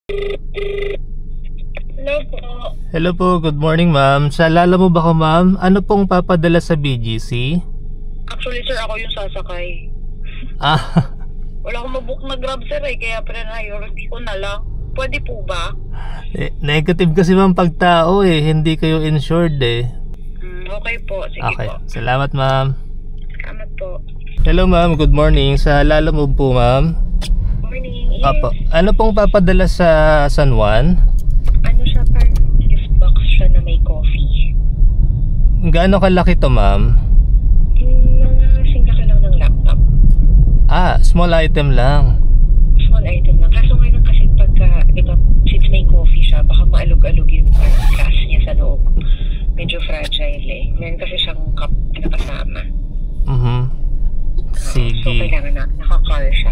Hello po. Hello po, good morning ma'am. Saalala mo ba ko ma'am? Ano pong papadala sa BGC? Actually sir, ako yung sasakay. Ah, Wala akong mabook na Grab sir kaya priority ko na lang. Pwede po ba? negative kasi ma'am pag tao hindi kayo insured Okay po, sige Okay, po. salamat ma'am. Salamat po. Hello ma'am, good morning. Saalala mo po ma'am? Morning. Yes. Apo, ano pong papadala sa San Juan? Ano siya, parang gift box siya na may coffee. Gaano kalaki to ma'am? Mga singlaki lang ng laptop. Ah, small item lang. Small item lang. Kaso ngayon kasi pagka, di ba, since may coffee siya, baka maalog-alog yung glass niya sa loob. Medyo fragile Ngayon kasi siyang cup na kasama. So Sige. kailangan na, naka-car siya.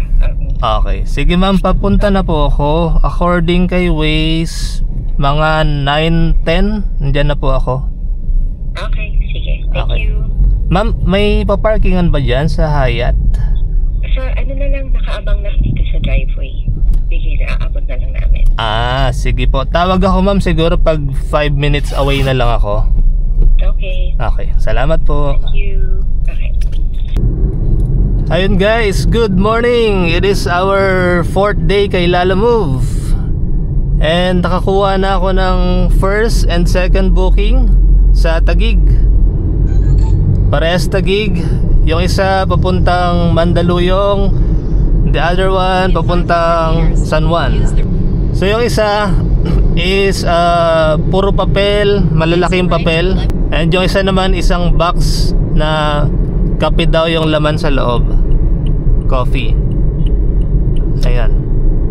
Okay, sige ma'am, papunta na po ako. According kay Waze, mga 9:10, nandiyan na po ako. Okay, sige. Thank Okay. you. Ma'am, may paparkingan ba dyan sa Hyatt? Sa ano na lang, nakaabang na dito sa driveway. Sige, naaabot na lang namin. Ah, sige po. Tawag ako ma'am, siguro pag 5 minutes away na lang ako. Okay. Okay, salamat po. Thank you. Okay. Ayun guys, good morning. It is our 4th day kay Lala Move. And nakakuha na ako ng first and second booking sa Taguig. Parehas Taguig. Yung isa papuntang Mandaluyong, the other one papuntang San Juan. So yung isa is puro papel, malalaking papel. And yung isa naman isang box na kape daw yung laman sa loob. Coffee. Ayan.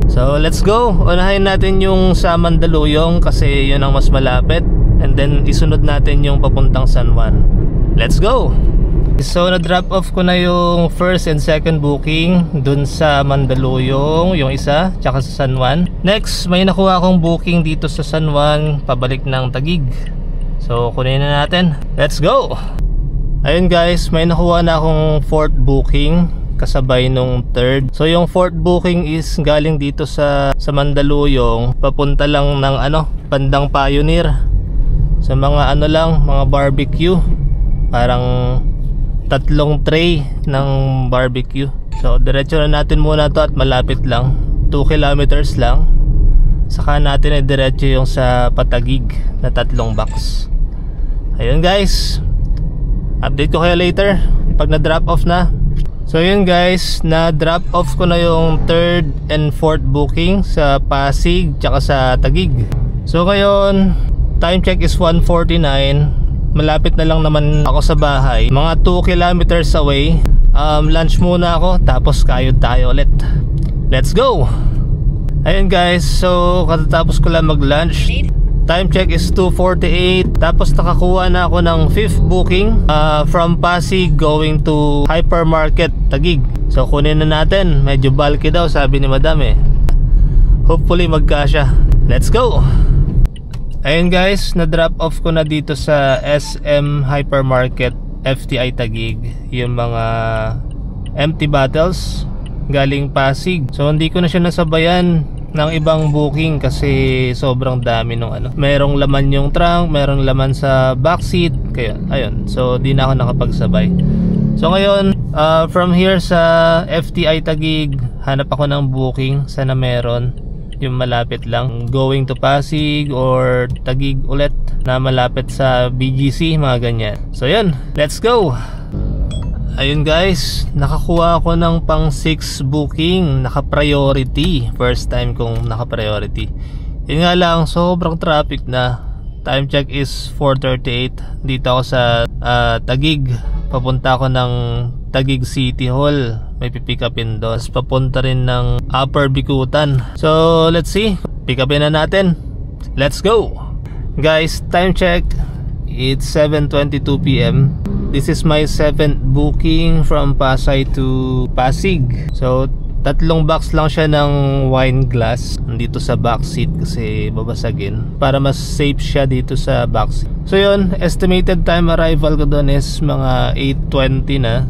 So let's go. Unahin natin yung sa Mandaluyong kasi yun ang mas malapit. And then isunod natin yung papuntang San Juan. Let's go. So na-drop off ko na yung first and second booking dun sa Mandaluyong, yung isa, tsaka sa San Juan. Next, may nakuha akong booking dito sa San Juan, pabalik ng Taguig. So kunin na natin. Let's go. Ayun guys, may nakuha na akong fourth booking kasabay nung third. So yung fourth booking is galing dito sa Mandaluyong, papunta lang ng bandang Pioneer. Sa mga lang, mga barbecue. Parang 3 tray ng barbecue. So diretso na natin muna to at malapit lang, 2 kilometers lang. Saka natin diretso yung sa Patagig na 3 box. Ayun guys, update ko kayo later pag na-drop off na. So yun guys, na-drop off ko na yung third and fourth booking sa Pasig tsaka sa Taguig. So ngayon, time check is 1:49. Malapit na lang naman ako sa bahay, mga 2 kilometers away. Lunch muna ako, tapos kayod tayo ulit. Let's go. Ayun guys, so katatapos ko lang mag-lunch. Time check is 2:48. Tapos nakakuha na ako ng 5th booking from Pasig going to Hypermarket Taguig. So kunin na natin, medyo bulky daw sabi ni madam Hopefully magkasya. Let's go. Ayun guys, na-drop off ko na dito sa SM Hypermarket FTI Taguig yung mga empty bottles galing Pasig. So hindi ko na siya nasabayan ng ibang booking kasi sobrang dami nung merong laman yung trunk, merong laman sa backseat, kaya ayun, so di na ako nakapagsabay. So ngayon, from here sa FTI Taguig, hanap ako ng booking, sana meron yung malapit lang, going to Pasig or Taguig ulit na malapit sa BGC, mga ganyan. So yun, let's go. Ayun guys, nakakuha ako ng pang 6 booking, naka-priority. First time kong naka-priority. Yun nga lang, sobrang traffic na. Time check is 4:38. Dito ako sa Taguig. Papunta ako ng Taguig City Hall. May pipick upin doon. Papunta rin ng Upper Bikutan. So let's see, pick upin na natin. Let's go. Guys, time check, it's 7:22 PM. This is my 7th booking from Pasay to Pasig. So 3 box lang siya ng wine glass dito sa backseat kasi babasagin, para mas safe siya dito sa backseat. So yun, estimated time arrival ko doon is mga 8:20 na.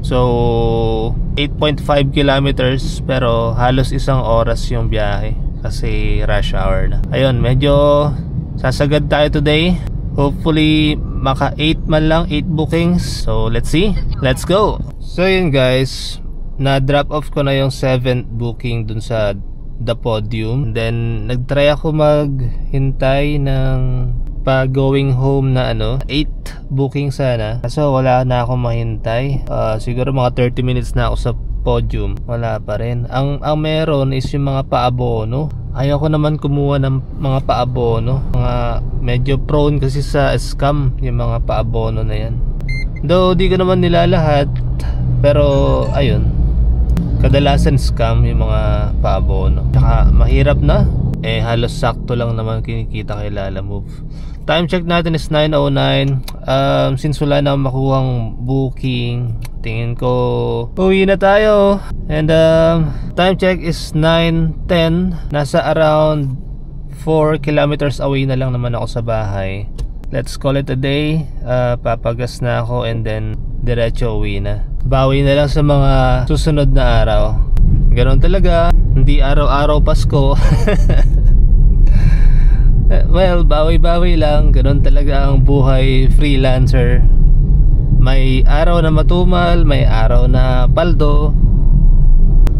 So 8.5 kilometers, pero halos 1 oras yung biyahe kasi rush hour na. Ayun, medyo sasagad tayo today. Hopefully maka 8 man lang, 8 bookings. So let's see, let's go. So yun guys, na drop off ko na yung 7th booking dun sa The Podium. Then nagtry ako maghintay ng pa going home na 8 booking sana. So wala na akong mahintay. Siguro mga 30 minutes na ako sa Podium, wala pa rin. Ang meron is yung mga paabono. Ayaw ko naman kumuha ng mga paabono. Mga medyo prone kasi sa scam yung mga paabono na yan. Though di ko naman nila lahat, pero ayun, kadalasan scam yung mga paabono. Tsaka mahirap na. Halos sakto lang naman kinikita kay Lalamove. Time check natin is 9:09. Since wala na makuhang booking, tingin ko uwi na tayo. And time check is 9:10. Nasa around 4 kilometers away na lang naman ako sa bahay. Let's call it a day. Papagas na ako and then diretso uwi na. Bawi na lang sa mga susunod na araw. Ganon talaga, hindi araw-araw Pasko. Well, bawi-bawi lang. Ganon talaga ang buhay freelancer. May araw na matumal, may araw na paldo.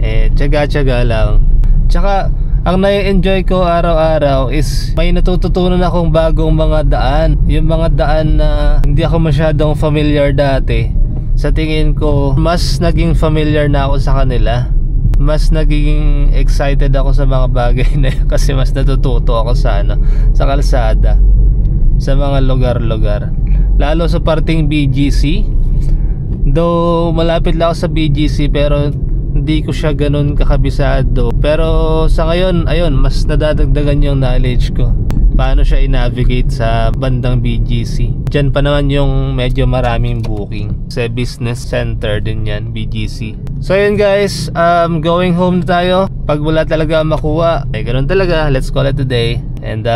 Tiyaga-tiyaga lang. Tsaka ang nai-enjoy ko araw-araw is may natututunan akong bagong mga daan. Yung mga daan na hindi ako masyadong familiar dati. Sa tingin ko, mas naging familiar na ako sa kanila. Mas naging excited ako sa mga bagay na yun kasi mas natututo ako sa sa kalsada, sa mga lugar-lugar, lalo sa parting BGC. Though malapit lang ako sa BGC pero hindi ko siya ganun kakabisado. Pero sa ngayon, ayun, mas nadadagdagan yung knowledge ko paano siya i-navigate sa bandang BGC. Diyan pa naman yung medyo maraming booking. Sa business center din yan, BGC. So yun guys, going home na tayo. Pag wala talaga makuha, ganun talaga, let's call it a day. And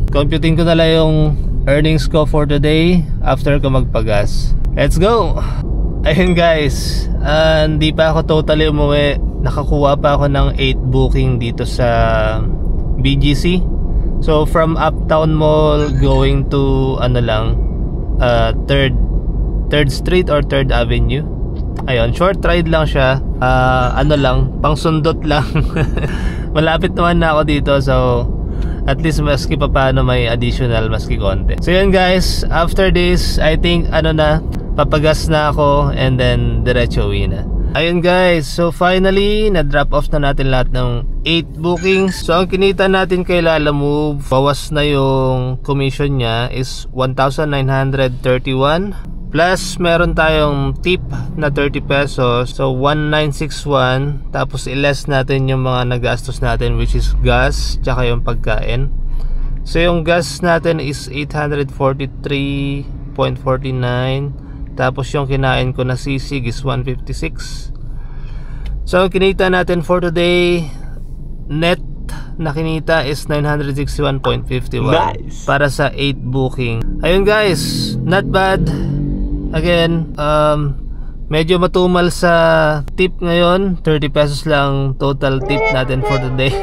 computing ko na lang yung earnings ko for today after ko magpagas. Let's go! Ayun guys, hindi pa ako totally umuwi. Nakakuha pa ako ng 8 booking dito sa BGC. So from Uptown Mall going to 3rd Street or 3rd Avenue. Ayun, short ride lang siya. Pang sundot lang. Malapit naman na ako dito, so at least maski pa paano may additional maski konti. So yun guys, after this I think papagas na ako and then diretso uwi na. Ayun guys, so finally na-drop off na natin lahat ng 8 bookings. So ang kinita natin kay Lalamove, bawas na yung commission niya is 1,931. Plus meron tayong tip na 30 pesos. So 1,961. Tapos i-less natin yung mga nagastos natin, which is gas tsaka yung pagkain. So yung gas natin is 843.49. Tapos yung kinain ko na sisig is 156. So kinita natin for today, net na kinita is 961.51. Nice. Para sa 8 booking. Ayun guys, not bad. Again, medyo matumal sa tip ngayon. 30 pesos lang total tip natin for today.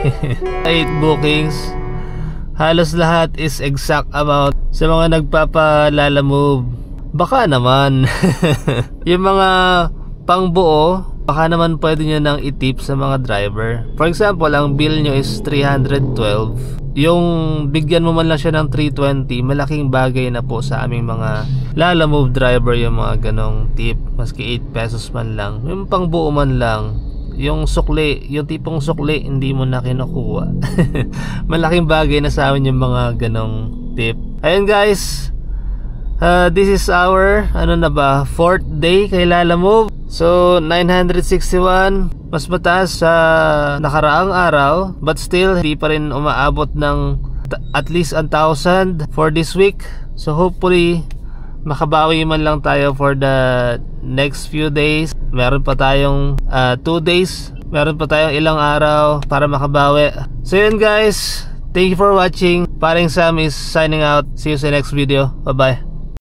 8 bookings. Halos lahat is exact amount. Sa mga nagpapa-Lalamove, baka naman yung mga pangbuo, baka naman pwede nyo nang itip sa mga driver. For example, ang bill nyo is 312. Yung bigyan mo man lang siya ng 320, malaking bagay na po sa aming mga Lalamove driver yung mga ganong tip. Maski 8 pesos man lang, yung pangbuo man lang. Yung sukli, yung tipong sukli hindi mo na kinukuha. Malaking bagay na sa amin yung mga ganong tip. Ayun guys, this is our 4th day kay Lalamove. So 961, mas mataas sa nakaraang araw, but still hindi pa rin umaabot ng at least 1,000 for this week. So hopefully makabawi man lang tayo for the next few days. Meron pa tayong 2 days, meron pa tayong ilang araw para makabawi. So yun guys, thank you for watching. Paring Sam is signing out. See you sa next video. Bye bye.